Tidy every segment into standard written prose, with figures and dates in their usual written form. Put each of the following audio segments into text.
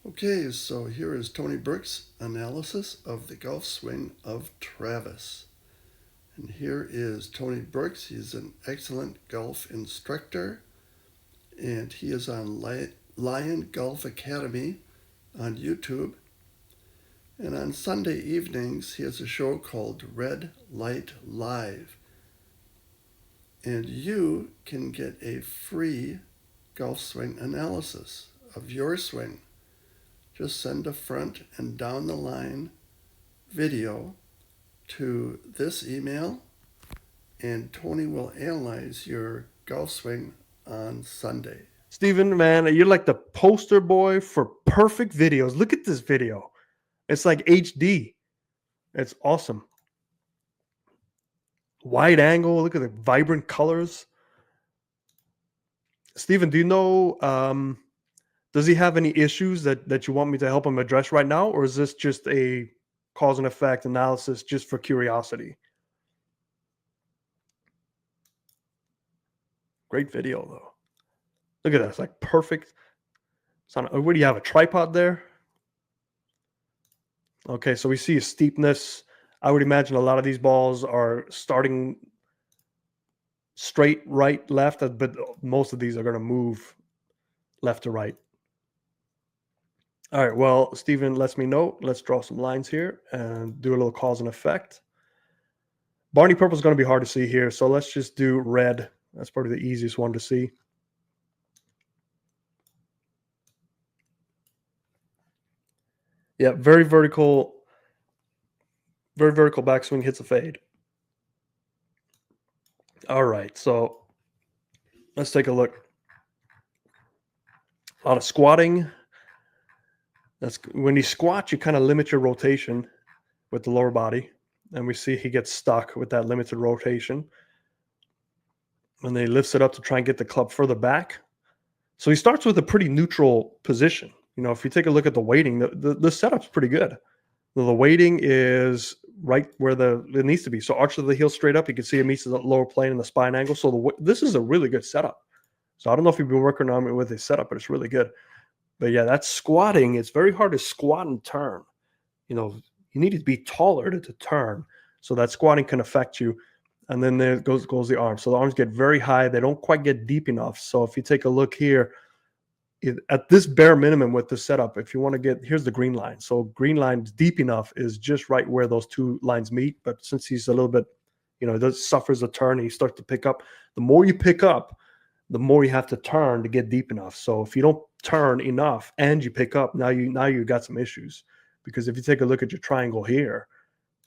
Okay, so here is Tony Burke's analysis of the golf swing of Travis. And here is Tony Burks. He's an excellent golf instructor, and he is on Lion Golf Academy on YouTube. And on Sunday evenings, he has a show called Red Light Live. And you can get a free golf swing analysis of your swing. Just send a front and down the line video to this email, and Tony will analyze your golf swing on Sunday. Steven, man, you're like the poster boy for perfect videos. Look at this video. It's like HD. It's awesome. Wide angle. Look at the vibrant colors. Steven, do you know, does he have any issues that you want me to help him address right now? Or is this just a cause and effect analysis just for curiosity? Great video, though. Look at that. It's like perfect. Where do you have a tripod there? Okay, so we see a steepness. I would imagine a lot of these balls are starting straight right, left, but most of these are going to move left to right. All right, well, Steven lets me know. Let's draw some lines here and do a little cause and effect. Barney Purple is going to be hard to see here, so let's just do red. That's probably the easiest one to see. Yeah, very vertical backswing, hits a fade. All right, so let's take a look. A lot of squatting. That's when you squat, you kind of limit your rotation with the lower body, and we see he gets stuck with that limited rotation. And they lifts it up to try and get the club further back. So he starts with a pretty neutral position. You know, if you take a look at the weighting, the setup's pretty good. The weighting is right where it needs to be. So arch of the heel straight up. You can see it meets the lower plane and the spine angle. So this is a really good setup. So I don't know if you've been working on it with his setup, but it's really good. But yeah, that's squatting. It's very hard to squat and turn. You know, you need to be taller to turn. So that squatting can affect you. And then there goes the arms. So the arms get very high. They don't quite get deep enough. So if you take a look here, at this bare minimum with the setup, if you want to get, here's the green line. So green line deep enough is just right where those two lines meet. But since he's a little bit, you know, suffers a turn, he starts to pick up. The more you pick up, the more you have to turn to get deep enough. So if you don't turn enough and you pick up, now you got some issues. Because if you take a look at your triangle here,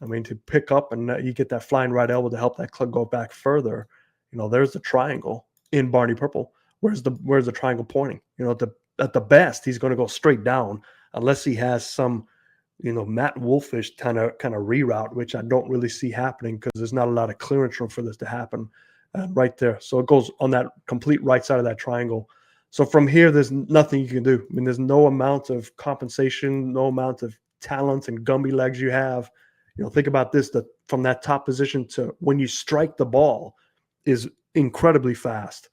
I mean, to pick up and you get that flying right elbow to help that club go back further, you know, there's the triangle in Barney Purple. Where's the triangle pointing? You know, at the best, he's going to go straight down unless he has some, you know, Matt Wolfish kind of reroute, which I don't really see happening because there's not a lot of clearance room for this to happen right there. So it goes on that complete right side of that triangle. So from here, there's nothing you can do. I mean, there's no amount of compensation, no amount of talent and Gumby legs you have. You know, think about this: that from that top position to when you strike the ball is incredibly fast.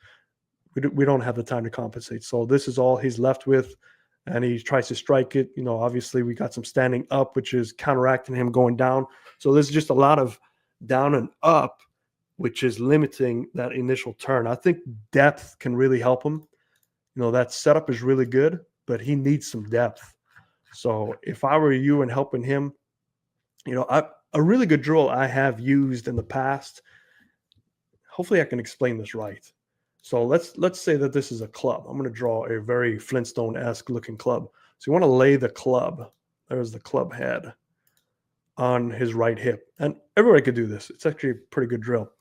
We don't have the time to compensate. So this is all he's left with, and he tries to strike it. You know, obviously we got some standing up, which is counteracting him going down. So there's just a lot of down and up, which is limiting that initial turn. I think depth can really help him. You know, that setup is really good, but he needs some depth. So if I were you and helping him, you know, a really good drill I have used in the past. Hopefully I can explain this right. So let's say that this is a club. I'm going to draw a very Flintstone-esque looking club. So you want to lay the club. There's the club head on his right hip. And everybody could do this. It's actually a pretty good drill.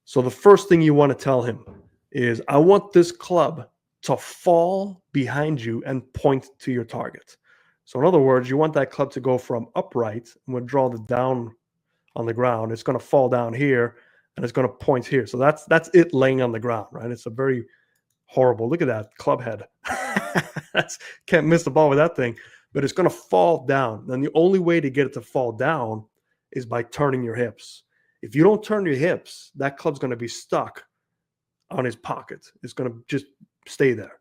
So the first thing you want to tell him is, I want this club to fall behind you and point to your target. So in other words, you want that club to go from upright, and we'll draw the down on the ground. It's going to fall down here and it's going to point here. So that's it laying on the ground, right? It's a very horrible. Look at that club head. That's can't miss the ball with that thing. But it's going to fall down. And the only way to get it to fall down is by turning your hips. If you don't turn your hips, that club's going to be stuck on his pocket. It's going to just stay there.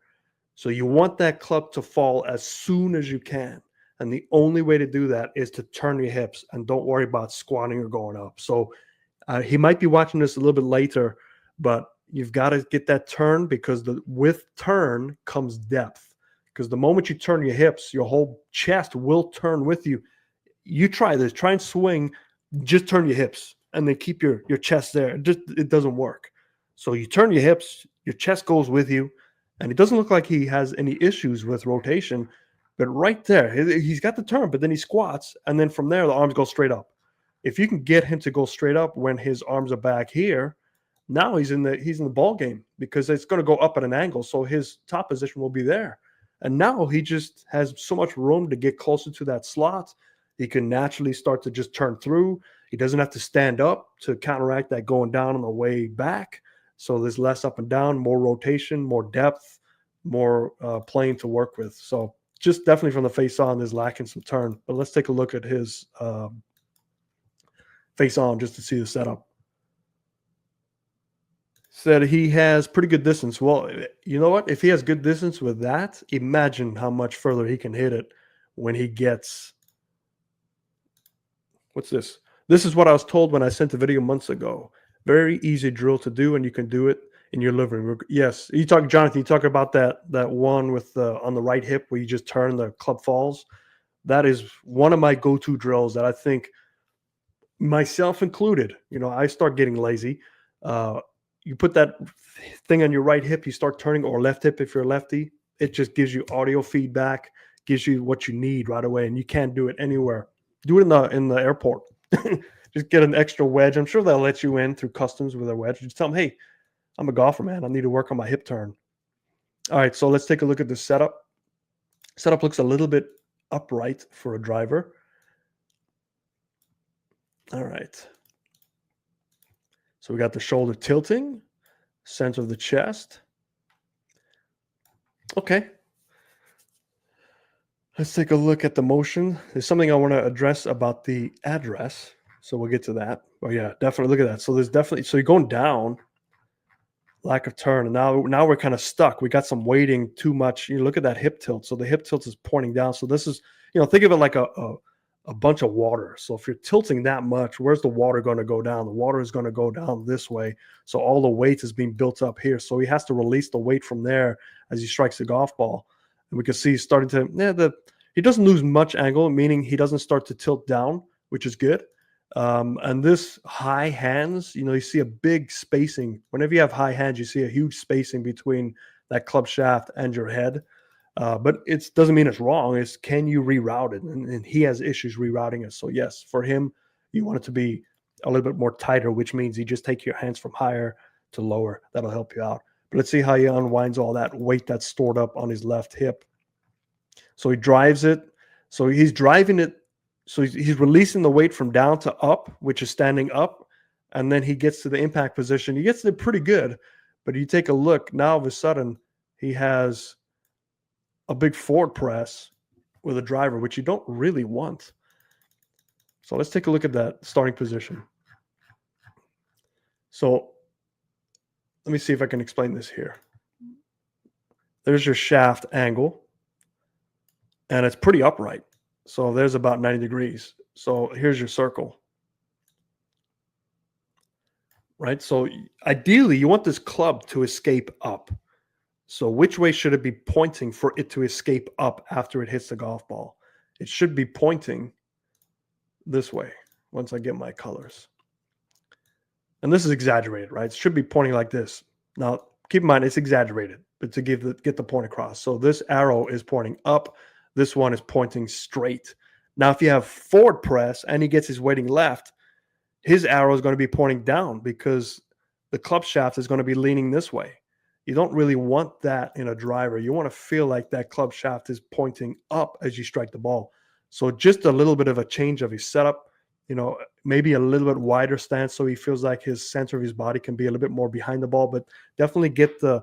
So you want that club to fall as soon as you can. And the only way to do that is to turn your hips and don't worry about squatting or going up. So he might be watching this a little bit later, but you've got to get that turn, because with turn comes depth. Because the moment you turn your hips, your whole chest will turn with you. You try this, try and swing, just turn your hips and then keep your chest there. It doesn't work. So you turn your hips, your chest goes with you, and it doesn't look like he has any issues with rotation. But right there, he's got the turn, but then he squats, and then from there, the arms go straight up. If you can get him to go straight up when his arms are back here, now he's in the ball game, because it's going to go up at an angle, so his top position will be there. And now he just has so much room to get closer to that slot. He can naturally start to just turn through. He doesn't have to stand up to counteract that going down on the way back. So there's less up and down, more rotation, more depth, more playing to work with. So just definitely from the face on, there's lacking some turn. But let's take a look at his face on just to see the setup. Said he has pretty good distance. Well, you know what? If he has good distance with that, imagine how much further he can hit it when he gets. What's this? This is what I was told when I sent the video months ago. Very easy drill to do, and you can do it in your living room. Yes, Jonathan, you talk about that one with on the right hip where you just turn, the club falls. That is one of my go-to drills that I think, myself included, I start getting lazy. You put that thing on your right hip, you start turning, or left hip if you're a lefty. It just gives you audio feedback, gives you what you need right away, and you can't do it anywhere. Do it in the airport. Just get an extra wedge. I'm sure they'll let you in through customs with a wedge. Just tell them, hey, I'm a golfer, man. I need to work on my hip turn. All right, so let's take a look at the setup. Setup looks a little bit upright for a driver. All right. So we got the shoulder tilting, center of the chest. Okay. Let's take a look at the motion. There's something I want to address about the address. So we'll get to that. Oh yeah, definitely. Look at that. So there's definitely, so you're going down, lack of turn. And now we're kind of stuck. We got some weighting too much. You look at that hip tilt. So the hip tilt is pointing down. So this is, think of it like a bunch of water. So if you're tilting that much, where's the water going to go down? The water is going to go down this way. So all the weight is being built up here. So he has to release the weight from there as he strikes the golf ball. And we can see he's starting to, he doesn't lose much angle, meaning he doesn't start to tilt down, which is good. And this high hands, you see a big spacing. Whenever you have high hands, you see a huge spacing between that club shaft and your head. But it doesn't mean it's wrong. It's, can you reroute it? And he has issues rerouting it. So yes, for him, you want it to be a little bit more tighter, which means you just take your hands from higher to lower. That'll help you out. But let's see how he unwinds all that weight that's stored up on his left hip. So he drives it. So he's driving it. So he's releasing the weight from down to up, which is standing up. And then he gets to the impact position. He gets it pretty good. But you take a look, now all of a sudden, he has a big forward press with a driver, which you don't really want. So let's take a look at that starting position. So let me see if I can explain this here. There's your shaft angle, and it's pretty upright. So there's about 90 degrees. So here's your circle. Right? So ideally, you want this club to escape up. So which way should it be pointing for it to escape up after it hits the golf ball? It should be pointing this way once I get my colors. And this is exaggerated, right? It should be pointing like this. Now, keep in mind, it's exaggerated, but to get the point across. So this arrow is pointing up. This one is pointing straight. Now, if you have forward press and he gets his weighting left, his arrow is going to be pointing down because the club shaft is going to be leaning this way. You don't really want that in a driver. You want to feel like that club shaft is pointing up as you strike the ball. So just a little bit of a change of his setup, maybe a little bit wider stance so he feels like his center of his body can be a little bit more behind the ball, but definitely get the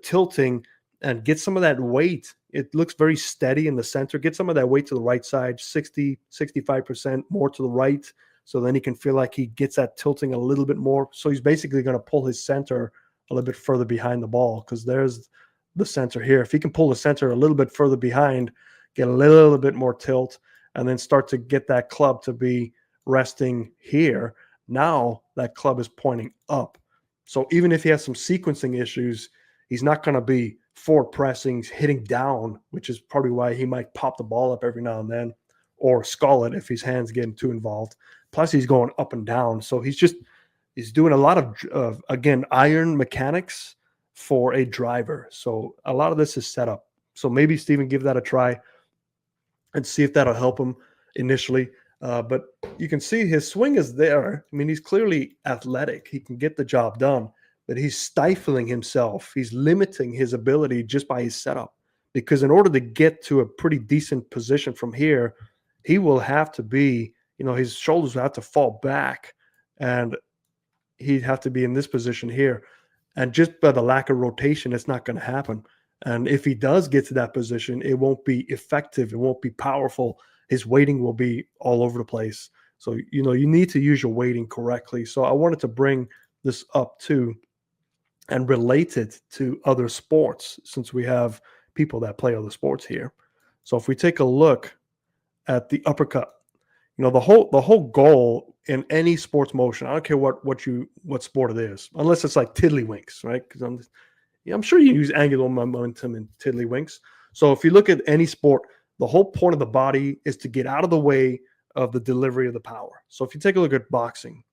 tilting and get some of that weight. It looks very steady in the center. Get some of that weight to the right side, 60, 65% more to the right. So then he can feel like he gets that tilting a little bit more. So he's basically going to pull his center a little bit further behind the ball because there's the center here. If he can pull the center a little bit further behind, get a little bit more tilt, and then start to get that club to be resting here, now that club is pointing up. So even if he has some sequencing issues, he's not going to be forward pressing, hitting down, which is probably why he might pop the ball up every now and then or skull it if his hands getting too involved. Plus, he's going up and down. So he's doing a lot of again, iron mechanics for a driver. So a lot of this is set up. So maybe Steven, give that a try and see if that'll help him initially. But you can see his swing is there. I mean, he's clearly athletic. He can get the job done, but he's stifling himself. He's limiting his ability just by his setup. Because in order to get to a pretty decent position from here, he will have to be, his shoulders will have to fall back and he'd have to be in this position here. And just by the lack of rotation, it's not going to happen. And if he does get to that position, it won't be effective. It won't be powerful. His weighting will be all over the place. So, you need to use your weighting correctly. So I wanted to bring this up too and relate it to other sports since we have people that play other sports here. So if we take a look at the uppercut, the whole goal in any sports motion, I don't care what sport it is, unless it's like tiddlywinks, right? Because I'm sure you use angular momentum in tiddlywinks. So if you look at any sport, the whole point of the body is to get out of the way of the delivery of the power. So if you take a look at boxing,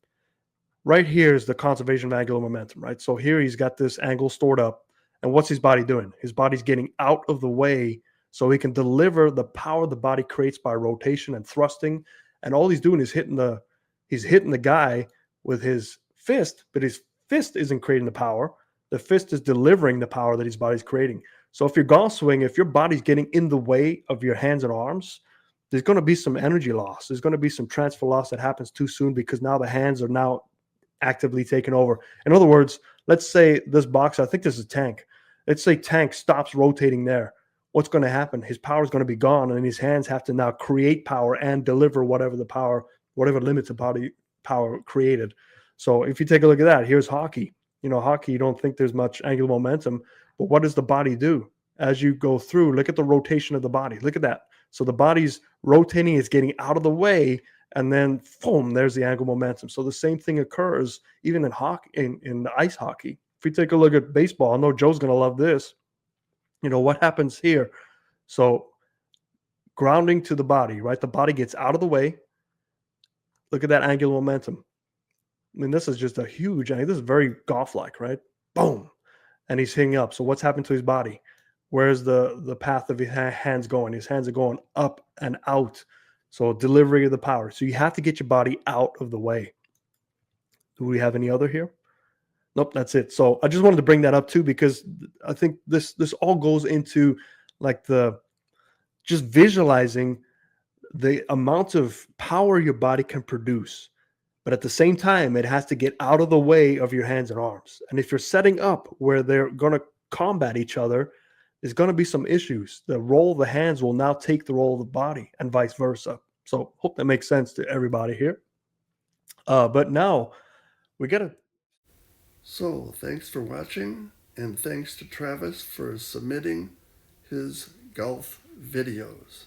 right here is the conservation of angular momentum, right? So here he's got this angle stored up. And what's his body doing? His body's getting out of the way so he can deliver the power the body creates by rotation and thrusting. And all he's doing is hitting the guy with his fist, but his fist isn't creating the power. The fist is delivering the power that his body's creating. So if you're golf swing, if your body's getting in the way of your hands and arms, there's going to be some energy loss. There's going to be some transfer loss that happens too soon because now the hands are now actively taking over. In other words, let's say this boxer, I think this is Tank. Let's say Tank stops rotating there. What's going to happen? His power is going to be gone, and his hands have to now create power and deliver whatever limits the body power created. So if you take a look at that, here's hockey. Hockey, you don't think there's much angular momentum, but what does the body do as you go through? Look at the rotation of the body. Look at that. So the body's rotating, it's getting out of the way, and then boom, there's the angular momentum. So the same thing occurs even in hockey, in ice hockey. If we take a look at baseball, I know Joe's going to love this. What happens here? So grounding to the body, right? The body gets out of the way. Look at that angular momentum. I mean, this is just a huge, this is very golf-like, right? Boom. And he's hitting up. So what's happened to his body? Where's the path of his hands going? His hands are going up and out. So delivery of the power. So you have to get your body out of the way. Do we have any other here? Nope, that's it. So I just wanted to bring that up too, because I think this all goes into like just visualizing the amount of power your body can produce. But at the same time, it has to get out of the way of your hands and arms. And if you're setting up where they're going to combat each other, there's going to be some issues. The role of the hands will now take the role of the body and vice versa. So hope that makes sense to everybody here. But now we got to. So thanks for watching, and thanks to Travis for submitting his golf videos.